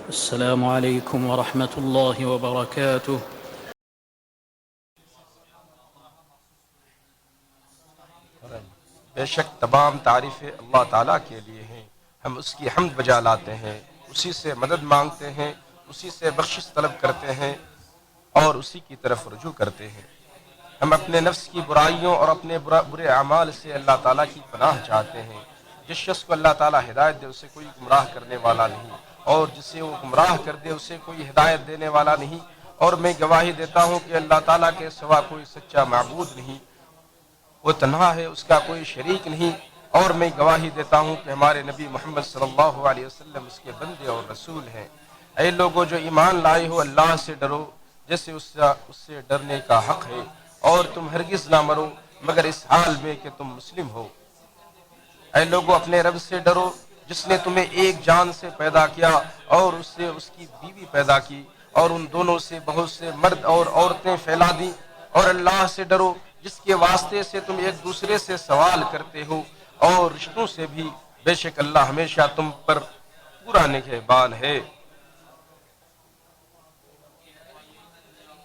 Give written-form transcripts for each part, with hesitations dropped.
السلام عليكم ورحمة الله وبركاته. بے شک تمام تعریفیں اللہ تعالیٰ کے لیے ہیں. ہم اس کی حمد بجا لاتے ہیں، اسی سے مدد مانگتے ہیں، اسی سے بخشش طلب کرتے ہیں اور اسی کی طرف رجوع کرتے ہیں. ہم اپنے نفس کی برائیوں اور اپنے برے اعمال سے اللہ تعالیٰ کی پناہ چاہتے ہیں. جس شخص کو اللہ تعالیٰ ہدایت دے اسے کوئی گمراہ کرنے والا نہیں، اور جسے وہ گمراہ کر دے اسے کوئی ہدایت دینے والا نہیں. اور میں گواہی دیتا ہوں کہ اللہ تعالیٰ کے سوا کوئی سچا معبود نہیں، وہ تنہا ہے، اس کا کوئی شریک نہیں. اور میں گواہی دیتا ہوں کہ ہمارے نبی محمد صلی اللہ علیہ وسلم اس کے بندے اور رسول ہیں. اے لوگوں جو ایمان لائے ہو، اللہ سے ڈرو جیسے اس سے ڈرنے کا حق ہے، اور تم ہرگز نہ مرو مگر اس حال میں کہ تم مسلم ہو. اے لوگوں اپنے رب سے ڈرو جس نے تمہیں ایک جان سے پیدا کیا اور اس سے اس کی بیوی پیدا کی، اور ان دونوں سے بہت سے مرد اور عورتیں پھیلا دیں. اور اللہ سے ڈرو جس کے واسطے سے تم ایک دوسرے سے سوال کرتے ہو، اور رشتوں سے بھی، بے شک اللہ ہمیشہ تم پر پورا نگہبان ہے.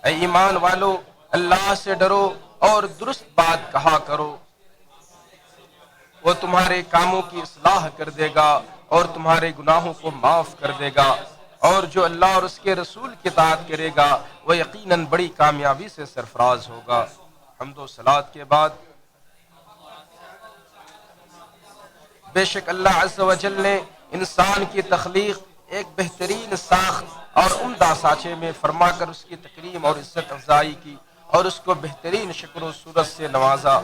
اے ایمان والو اللہ سے ڈرو اور درست بات کہا کرو، وہ تمہارے کاموں کی اصلاح کر دے گا اور تمہارے گناہوں کو معاف کر دے گا. اور جو اللہ اور اس کے رسول کی اطاعت کرے گا وہ یقیناً بڑی کامیابی سے سرفراز ہوگا. حمد و صلات کے بعد بے شک اللہ عز و جل نے انسان کی تخلیق ایک بہترین ساخت اور عمدہ سانچے میں فرما کر اس کی تکریم اور عزت افزائی کی اور اس کو بہترین شکل و صورت سے نوازا.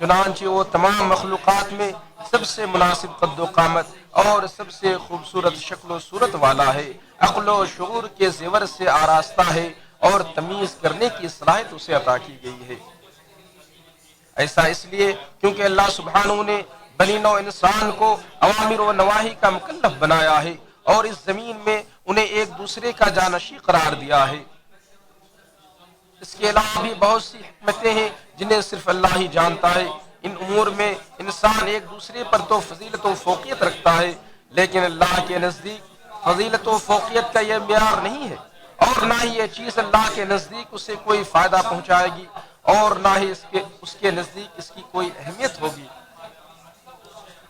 چنانچہ وہ تمام مخلوقات میں سب سے مناسب قد و قامت اور سب سے خوبصورت شکل و صورت والا ہے. عقل و شعور کے زیور سے آراستہ ہے اور تمیز کرنے کی صلاحیت اسے عطا کی گئی ہے. ایسا اس لیے کیونکہ اللہ سبحانہ نے بنی نوع انسان کو اوامر و نواہی کا مکلف بنایا ہے اور اس زمین میں انہیں ایک دوسرے کا جانشین قرار دیا ہے. اس کے علاوہ بھی بہت سی حکمتیں ہیں جنہیں صرف اللہ ہی جانتا ہے. ان امور میں انسان ایک دوسرے پر تو فضیلت و فوقیت رکھتا ہے، لیکن اللہ کے نزدیک فضیلت و فوقیت کا یہ معیار نہیں ہے، اور نہ ہی یہ چیز اللہ کے نزدیک اسے کوئی فائدہ پہنچائے گی، اور نہ ہی اس کے نزدیک اس کی کوئی اہمیت ہوگی.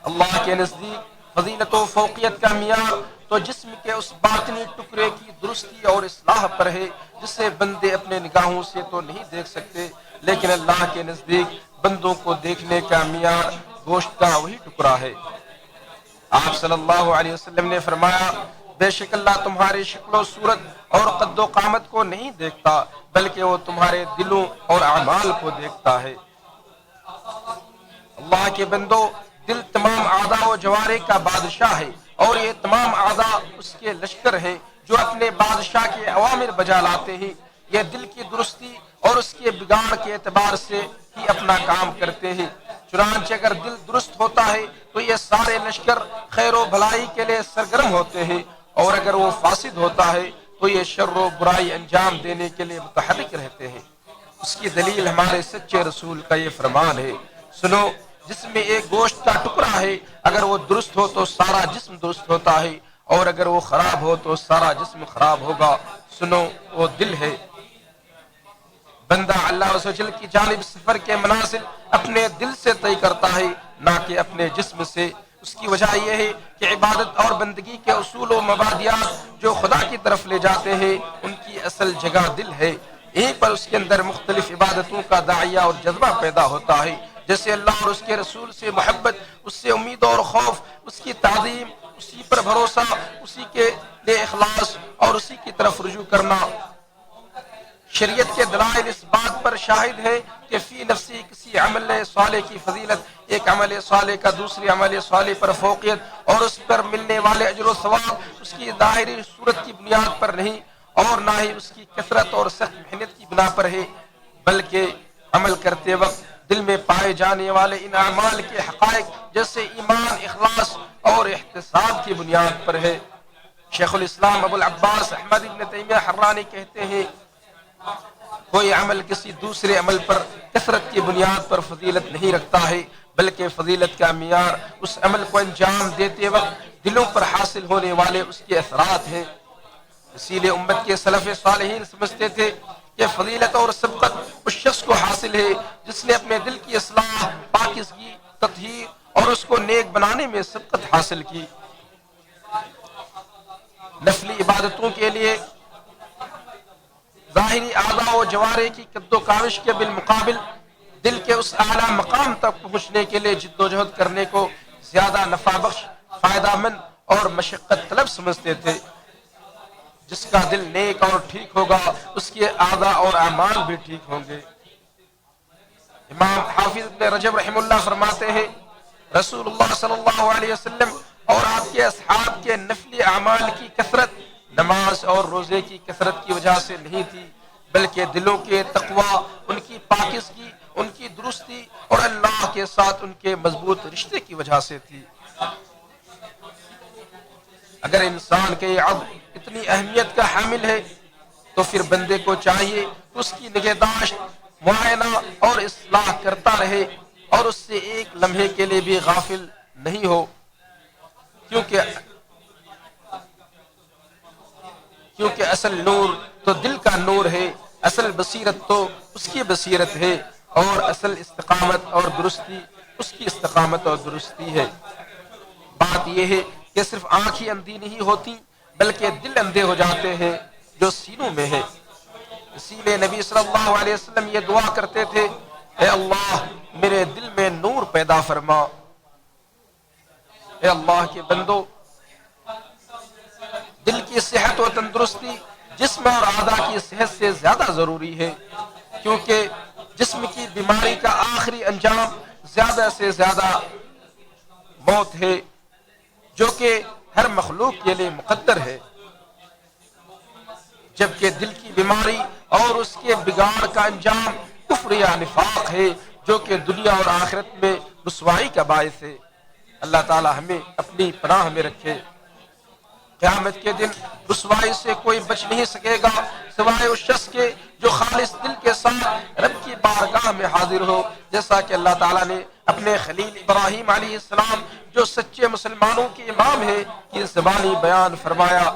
اللہ کے نزدیک فضیلت و فوقیت کا معیار تو جسم کے اس باطنی ٹکڑے کی درستی اور اصلاح پر ہے جسے بندے اپنے نگاہوں سے تو نہیں دیکھ سکتے، لیکن اللہ کے نزدیک بندوں کو دیکھنے کا معیار گوشت کا وہی ٹکڑا ہے. آپ صلی اللہ علیہ وسلم نے فرمایا بے شک اللہ تمہاری شکل و صورت اور قد و قامت کو نہیں دیکھتا بلکہ وہ تمہارے دلوں اور اعمال کو دیکھتا ہے. اللہ کے بندو، دل تمام اعضاء و جوارح کا بادشاہ ہے، اور یہ تمام اعضاء اس کے لشکر ہیں جو اپنے بادشاہ کے اوامر بجا لاتے ہیں. یہ دل کی درستی اور اس کے بگاڑ کے اعتبار سے ہی اپنا کام کرتے ہیں. چنانچہ اگر دل درست ہوتا ہے تو یہ سارے لشکر خیر و بھلائی کے لیے سرگرم ہوتے ہیں، اور اگر وہ فاسد ہوتا ہے تو یہ شر و برائی انجام دینے کے لیے متحرک رہتے ہیں. اس کی دلیل ہمارے سچے رسول کا یہ فرمان ہے، سنو جس میں ایک گوشت کا ٹکڑا ہے، اگر وہ درست ہو تو سارا جسم درست ہوتا ہے، اور اگر وہ خراب ہو تو سارا جسم خراب ہوگا. سنو وہ دل ہے. بندہ اللہ عز و جل کی جانب سفر کے منازل اپنے دل سے طے کرتا ہے، نہ کہ اپنے جسم سے. اس کی وجہ یہ ہے کہ عبادت اور بندگی کے اصول و مبادیات جو خدا کی طرف لے جاتے ہیں ان کی اصل جگہ دل ہے. یہیں پر اس کے اندر مختلف عبادتوں کا داعیہ اور جذبہ پیدا ہوتا ہے، جیسے اللہ اور اس کے رسول سے محبت، اس سے امید اور خوف، اس کی تعظیم، اسی پر بھروسہ، اسی کے لیے اخلاص اور اسی کی طرف رجوع کرنا. شریعت کے دلائل اس بات پر شاہد ہے کہ فی نفسی کسی عمل صالح کی فضیلت ایک عمل صالح کا دوسری عمل صالح پر فوقیت اور اس پر ملنے والے اجر و ثواب اس کی ظاہری صورت کی بنیاد پر نہیں، اور نہ ہی اس کی کثرت اور سخت محنت کی بنا پر ہے، بلکہ عمل کرتے وقت دل میں پائے جانے والے ان اعمال کے حقائق جیسے ایمان، اخلاص اور احتساب کی بنیاد پر ہے. شیخ الاسلام ابو العباس احمد ابن تیمیہ حرانی کہتے ہیں کوئی عمل کسی دوسرے عمل پر کثرت کی بنیاد پر فضیلت نہیں رکھتا ہے، بلکہ فضیلت کا معیار اس عمل کو انجام دیتے وقت دلوں پر حاصل ہونے والے اس کے اثرات ہیں. اسی لیے امت کے سلف صالحین سمجھتے تھے کہ فضیلت اور سبقت اس شخص کو حاصل ہے جس نے اپنے دل کی اصلاح، پاکیزگی، تطہیر اور اس کو نیک بنانے میں سبقت حاصل کی۔ نفلی عبادتوں کے لیے ظاہری اعضاء و جوارح کی قد و کاوش کے بالمقابل دل کے اس اعلیٰ مقام تک پہنچنے کے لیے جد و جہد کرنے کو زیادہ نفع بخش، فائدہ مند اور مشقت طلب سمجھتے تھے۔ جس کا دل نیک اور ٹھیک ہوگا اس کے اعضاء اور اعمال بھی ٹھیک ہوں گے۔ امام حافظ ابن رجب رحم اللہ فرماتے ہیں رسول اللہ صلی اللہ علیہ وسلم اور آپ کے اصحاب کے نفلی اعمال کی کثرت نماز اور روزے کی کثرت کی وجہ سے نہیں تھی، بلکہ دلوں کے تقوی، ان کی پاکیزگی، ان کی درستی اور اللہ کے ساتھ ان کے مضبوط رشتے کی وجہ سے تھی۔ اگر انسان کے یہ عبد اتنی اہمیت کا حامل ہے تو پھر بندے کو چاہیے کہ اس کی نگہداشت، معائنہ اور اصلاح کرتا رہے اور اس سے ایک لمحے کے لیے بھی غافل نہیں ہو، کیونکہ اصل نور تو دل کا نور ہے، اصل بصیرت تو اس کی بصیرت ہے، اور اصل استقامت اور درستی اس کی استقامت اور درستی ہے۔ بات یہ ہے کہ صرف آنکھ ہی اندھی نہیں ہوتی بلکہ دل اندھے ہو جاتے ہیں جو سینوں میں ہے۔ اسی لیے نبی صلی اللہ علیہ وسلم یہ دعا کرتے تھے، اے اللہ میرے دل میں نور پیدا فرما۔ اے اللہ کے بندو، دل کی صحت و تندرستی جسم اور اعضاء کی صحت سے زیادہ ضروری ہے، کیونکہ جسم کی بیماری کا آخری انجام زیادہ سے زیادہ موت ہے، جو کہ ہر مخلوق کے لیے مقدر ہے، جبکہ دل کی بیماری اور اس کے بگاڑ کا انجام کفر یا نفاق ہے، جو کہ دنیا اور آخرت میں رسوائی کا باعث ہے۔ اللہ تعالی ہمیں اپنی پناہ میں رکھے۔ قیامت کے دن رسوائی سے کوئی بچ نہیں سکے گا سوائے اس شخص کے جو خالص دل کے ساتھ رب کی بارگاہ میں حاضر ہو، جیسا کہ اللہ تعالیٰ نے اپنے خلیل ابراہیم علیہ السلام جو سچے مسلمانوں کے امام ہیں کی زبانی بیان فرمایا،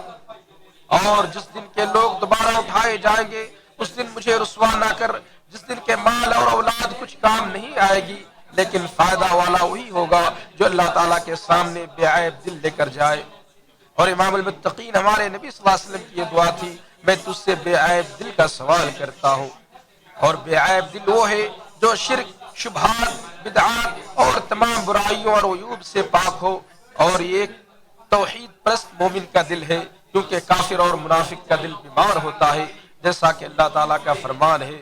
اور جس دن کے لوگ دوبارہ اٹھائے جائیں گے اس دن مجھے رسوا نہ کر، جس دن کے مال اور اولاد کچھ کام نہیں آئے گی، لیکن فائدہ والا وہی ہوگا جو اللہ تعالیٰ کے سامنے بے عیب دل لے کر جائے۔ اور امام المتقین ہمارے نبی صلی اللہ علیہ وسلم کی یہ دعا تھی، میں تجھ سے بے عیب دل کا سوال کرتا ہوں، اور بے عیب دل وہ ہے جو شرک، شبہات، بدعات اور تمام برائیوں اور عیوب سے پاک ہو، اور یہ ایک توحید پرست مومن کا دل ہے، کیونکہ کافر اور منافق کا دل بیمار ہوتا ہے، جیسا کہ اللہ تعالیٰ کا فرمان ہے،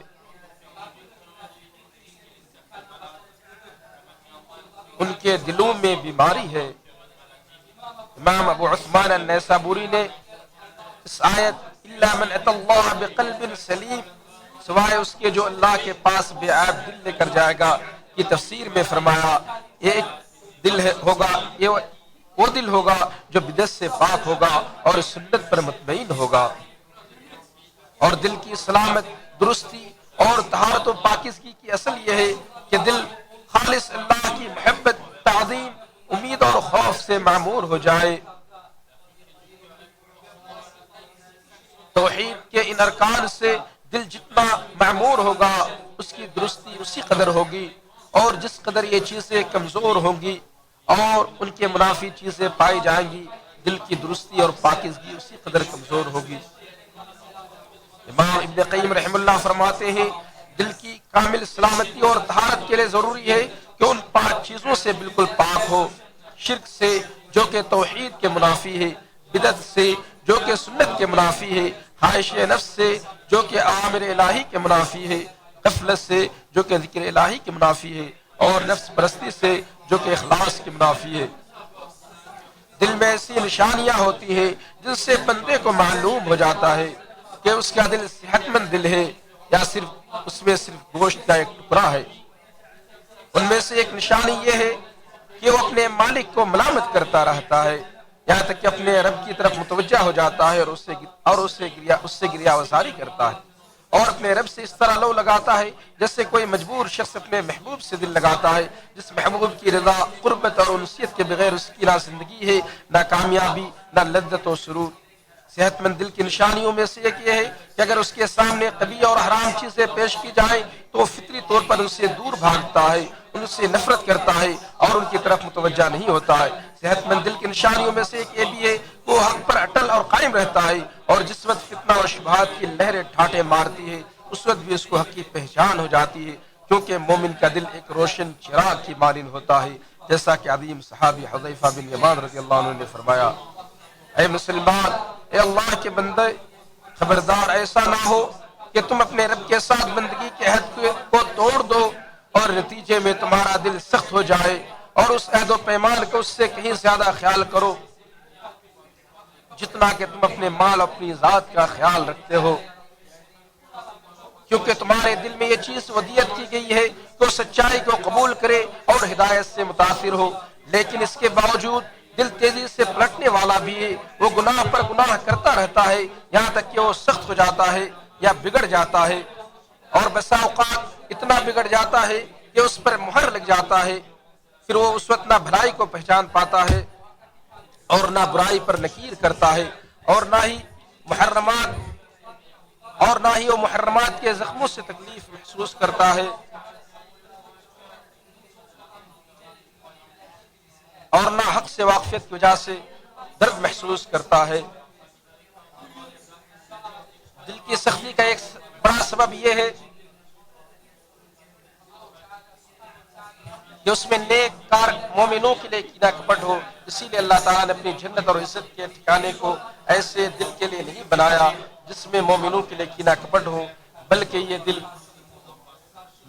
ان کے دلوں میں بیماری ہے۔ امام ابو عثمان النیسابوری نے اس آیت الا من اتى الله بقلب سلیم، سوائے اس کے جو اللہ کے پاس بے عیب دل لے کر جائے گا، کی تفسیر میں فرمایا یہ ایک دل ہوگا، یہ وہ دل ہوگا جو بدعت سے پاک ہوگا اور سنت پر مطمئن ہوگا۔ اور دل کی سلامت، درستی اور طہارت و پاکیزگی کی اصل یہ ہے کہ دل خالص اللہ کی محبت، تعظیم، امید اور خوف سے معمور ہو جائے۔ توحید کے ان ارکان سے دل جتنا معمور ہوگا اس کی درستی اسی قدر ہوگی، اور جس قدر یہ چیزیں کمزور ہوں گی اور ان کے منافی چیزیں پائی جائیں گی، دل کی درستی اور پاکیزگی اسی قدر کمزور ہوگی۔ امام ابن قیم رحم اللہ فرماتے ہیں دل کی کامل سلامتی اور طہارت کے لیے ضروری ہے کہ ان پاک چیزوں سے بالکل پاک ہو، شرک سے جو کہ توحید کے منافی ہے، بدعت سے جو کہ سنت کے منافی ہے، خواہش نفس سے جو کہ اوامر الہی کے منافی ہے، غفلت سے جو کہ ذکر الہی کے منافی ہے، اور نفس پرستی سے جو کہ اخلاص کے منافی ہے۔ دل میں ایسی نشانیاں ہوتی ہیں جن سے بندے کو معلوم ہو جاتا ہے کہ اس کا دل صحت مند دل ہے یا صرف اس میں صرف گوشت کا ایک ٹکڑا ہے۔ ان میں سے ایک نشانی یہ ہے کہ وہ اپنے مالک کو ملامت کرتا رہتا ہے، یہاں تک کہ اپنے رب کی طرف متوجہ ہو جاتا ہے اور اس سے گریہ وزاری کرتا ہے، اور اپنے رب سے اس طرح لو لگاتا ہے جیسے کوئی مجبور شخص اپنے محبوب سے دل لگاتا ہے، جس محبوب کی رضا، قربت اور انسیت کے بغیر اس کی نہ زندگی ہے، نہ کامیابی، نہ لذت و سرور۔ صحت مند دل کی نشانیوں میں سے ایک یہ ہے کہ اگر اس کے سامنے قبیح اور حرام چیزیں پیش کی جائیں تو وہ فطری طور پر ان سے دور بھاگتا ہے، ان سے نفرت کرتا ہے اور ان کی طرف متوجہ نہیں ہوتا ہے۔ صحت مند دل کی نشانیوں میں سے ایک یہ بھی ہے کہ وہ حق پر اٹل اور قائم رہتا ہے، اور جس وقت فتنہ اور شبہات کی لہریں ٹھاٹے مارتی ہے اس وقت بھی اس کو حق کی پہچان ہو جاتی ہے، کیونکہ مومن کا دل ایک روشن چراغ کی مانند ہوتا ہے، جیسا کہ عظیم صحابی حذیفہ بن یمان رضی اللہ عنہ نے فرمایا: اے مسلمان، اے اللہ کے بندے، خبردار ایسا نہ ہو کہ تم اپنے رب کے ساتھ بندگی کے عہد کو توڑ دو اور نتیجے میں تمہارا دل سخت ہو جائے اور اس عہد و پیمان کو اس سے کہیں زیادہ خیال کرو جتنا کہ تم اپنے مال اپنی ذات کا خیال رکھتے ہو، کیونکہ تمہارے دل میں یہ چیز ودیت کی گئی ہے کہ وہ سچائی کو قبول کرے اور ہدایت سے متاثر ہو، لیکن اس کے باوجود دل تیزی سے پلٹنے والا بھی ہے، وہ گناہ پر گناہ کرتا رہتا ہے یہاں تک کہ وہ سخت ہو جاتا ہے یا بگڑ جاتا ہے، اور بسا اوقات اتنا بگڑ جاتا ہے کہ اس پر مہر لگ جاتا ہے، پھر وہ اس وقت نہ بھلائی کو پہچان پاتا ہے اور نہ برائی پر نکیر کرتا ہے، اور نہ ہی وہ محرمات کے زخموں سے تکلیف محسوس کرتا ہے، اور نہ حق سے واقفیت کی وجہ سے درد محسوس کرتا ہے۔ دل کی سختی کا ایک بڑا سبب یہ ہے کہ اس میں نیک کار مومنوں کے لیے کینہ کپٹ ہو، اسی لیے اللہ تعالیٰ نے اپنی جنت اور عزت کے ٹھکانے کو ایسے دل کے لیے نہیں بنایا جس میں مومنوں کے لیے کینہ کپٹ ہو، بلکہ یہ دل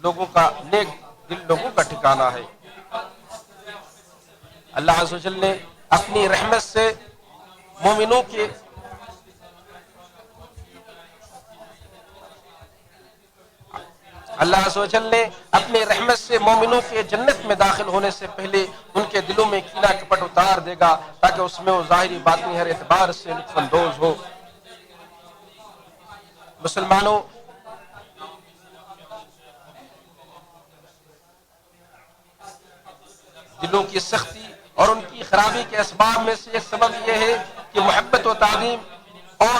لوگوں کا نیک دل لوگوں کا ٹھکانہ ہے۔ اللہ عز و جل نے اپنی رحمت سے مومنوں کے اللہ عز و جل نے اپنی رحمت سے مومنوں کے جنت میں داخل ہونے سے پہلے ان کے دلوں میں کینہ کپٹ اتار دے گا تاکہ اس میں وہ ظاہری باطنی ہر اعتبار سے لطف اندوز ہو۔ مسلمانوں، دلوں کی سختی اور ان کی خرابی کے اسباب میں سے ایک سبب یہ ہے کہ محبت و تعظیم اور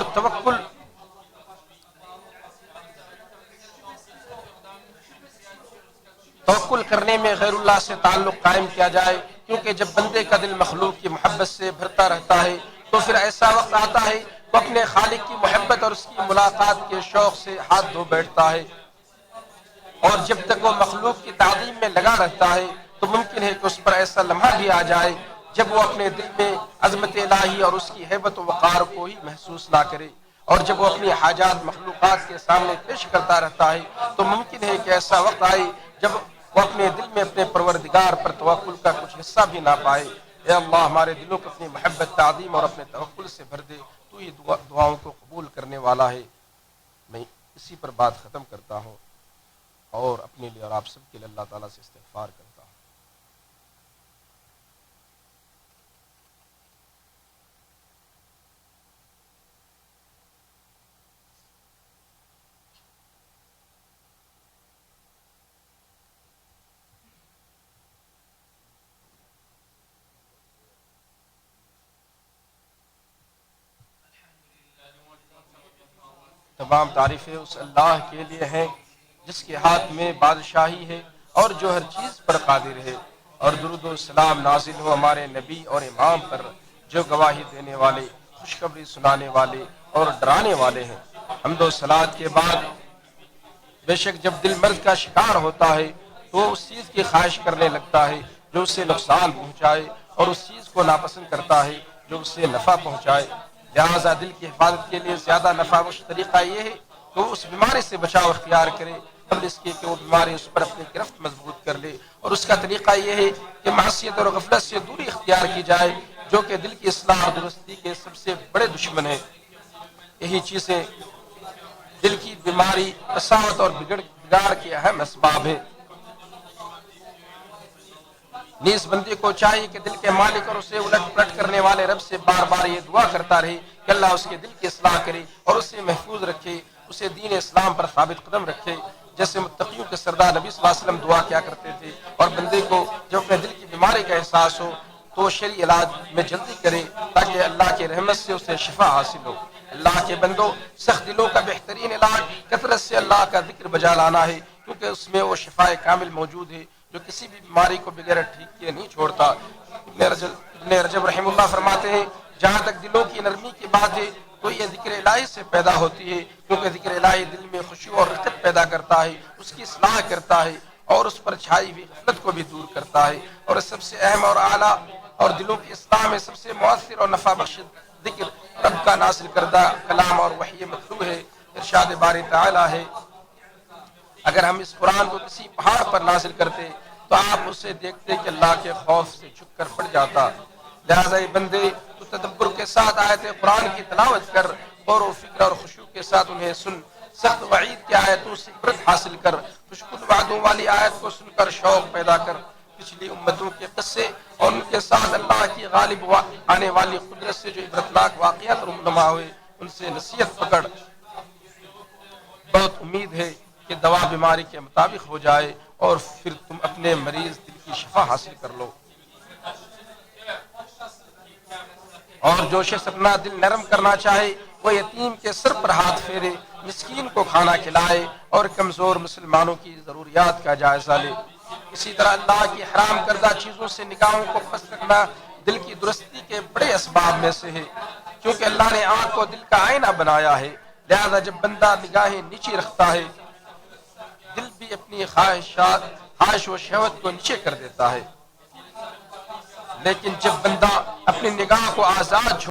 توکل کرنے میں غیر اللہ سے تعلق قائم کیا جائے، کیونکہ جب بندے کا دل مخلوق کی محبت سے بھرتا رہتا ہے تو پھر ایسا وقت آتا ہے وہ اپنے خالق کی محبت اور اس کی ملاقات کے شوق سے ہاتھ دھو بیٹھتا ہے، اور جب تک وہ مخلوق کی تعظیم میں لگا رہتا ہے تو ممکن ہے کہ اس پر ایسا لمحہ بھی آ جائے جب وہ اپنے دل میں عظمت الہی اور اس کی ہیبت و وقار کو ہی محسوس نہ کرے، اور جب وہ اپنی حاجات مخلوقات کے سامنے پیش کرتا رہتا ہے تو ممکن ہے کہ ایسا وقت آئے جب وہ اپنے دل میں اپنے پروردگار پر توکل کا کچھ حصہ بھی نہ پائے۔ اے اللہ، ہمارے دلوں کو اپنی محبت، تعظیم اور اپنے توکل سے بھر دے، تو یہ دعاؤں کو قبول کرنے والا ہے۔ میں اسی پر بات ختم کرتا ہوں اور اپنے لیے اور آپ سب کے لیے اللہ تعالیٰ سے استغفار کرتا ہوں۔ تمام تعریفیں اس اللہ کے لیے ہیں جس کے ہاتھ میں بادشاہی ہے اور جو ہر چیز پر قادر ہے، اور درود و سلام نازل ہو ہمارے نبی اور امام پر جو گواہی دینے والے، خوشخبری سنانے والے اور ڈرانے والے ہیں۔ حمد و صلات کے بعد بے شک جب دل مرض کا شکار ہوتا ہے تو وہ اس چیز کی خواہش کرنے لگتا ہے جو اسے نقصان پہنچائے اور اس چیز کو ناپسند کرتا ہے جو اسے نفع پہنچائے، لہذا دل کی حفاظت کے لیے زیادہ نفع بخش طریقہ یہ ہے کہ وہ اس بیماری سے بچاؤ اختیار کرے قبل اس کے کہ وہ بیماری اس پر اپنی گرفت مضبوط کر لے، اور اس کا طریقہ یہ ہے کہ معصیت اور غفلت سے دوری اختیار کی جائے جو کہ دل کی اصلاح اور درستی کے سب سے بڑے دشمن ہیں۔ یہی چیزیں دل کی بیماری، قساوت اور بگاڑ کے اہم اسباب ہیں۔ نیز بندے کو چاہیے کہ دل کے مالک اور اسے الٹ پلٹ کرنے والے رب سے بار بار یہ دعا کرتا رہے کہ اللہ اس کے دل کی اصلاح کرے اور اسے محفوظ رکھے، اسے دین اسلام پر ثابت قدم رکھے، جیسے متقیوں کے سردار نبی صلی اللہ علیہ وسلم دعا کیا کرتے تھے۔ اور بندے کو جب اپنے دل کی بیماری کا احساس ہو تو شرعی علاج میں جلدی کرے تاکہ اللہ کی رحمت سے اسے شفا حاصل ہو۔ اللہ کے بندو، سخت دلوں کا بہترین علاج کثرت سے اللہ کا ذکر بجا لانا ہے، کیونکہ اس میں وہ شفا کامل موجود ہے جو کسی بھی بیماری کو بغیر ٹھیک کیے نہیں چھوڑتا۔ ابن رجب رحمہ اللہ فرماتے ہیں جہاں تک دلوں کی نرمی کی بات ہے تو یہ ذکر الہی سے پیدا ہوتی ہے، کیونکہ ذکر الہی دل میں خشوع اور رقت پیدا کرتا ہے، اس کی اصلاح کرتا ہے اور اس پر چھائی ہوئی غفلت کو بھی دور کرتا ہے۔ اور سب سے اہم اور اعلیٰ اور دلوں کی اصلاح میں سب سے مؤثر اور نفع بخش ذکر رب کا نازل کردہ کلام اور وحی مطلوع ہے۔ ارشاد باری تعالی ہے اگر ہم اس قرآن کو کسی پہاڑ پر نازل کرتے تو آپ اسے دیکھتے کہ اللہ کے خوف سے جھک کر پڑ جاتا۔ لہذا یہ بندے تو تدبر کے ساتھ آیت قرآن کی تلاوت کر، غور و فکر اور خشوع کے ساتھ انہیں سن، سخت وعید کی آیتوں سے عبرت حاصل کر، خوشکن وعدوں والی آیت کو سن کر شوق پیدا کر، پچھلی امتوں کے قصے اور ان کے ساتھ اللہ کی غالب آنے والی قدرت سے جو عبرتناک واقعات رونما ہوئے ان سے نصیحت پکڑ۔ بہت امید ہے کہ دوا بیماری کے مطابق ہو جائے اور پھر تم اپنے مریض دل کی شفا حاصل کر لو۔ اور جو شخص اپنا دل نرم کرنا چاہے وہ یتیم کے سر پر ہاتھ پھیرے، مسکین کو کھانا کھلائے اور کمزور مسلمانوں کی ضروریات کا جائزہ لے۔ اسی طرح اللہ کی حرام کردہ چیزوں سے نگاہوں کو پست رکھنا دل کی درستی کے بڑے اسباب میں سے ہے، کیونکہ اللہ نے آنکھ کو دل کا آئینہ بنایا ہے۔ لہذا جب بندہ نگاہیں نیچی رکھتا ہے دل بھی اپنی خواہش و شہوت کو نیچے کر دیتا ہے، لیکن جب بندہ اپنی نگاہ کو آزاد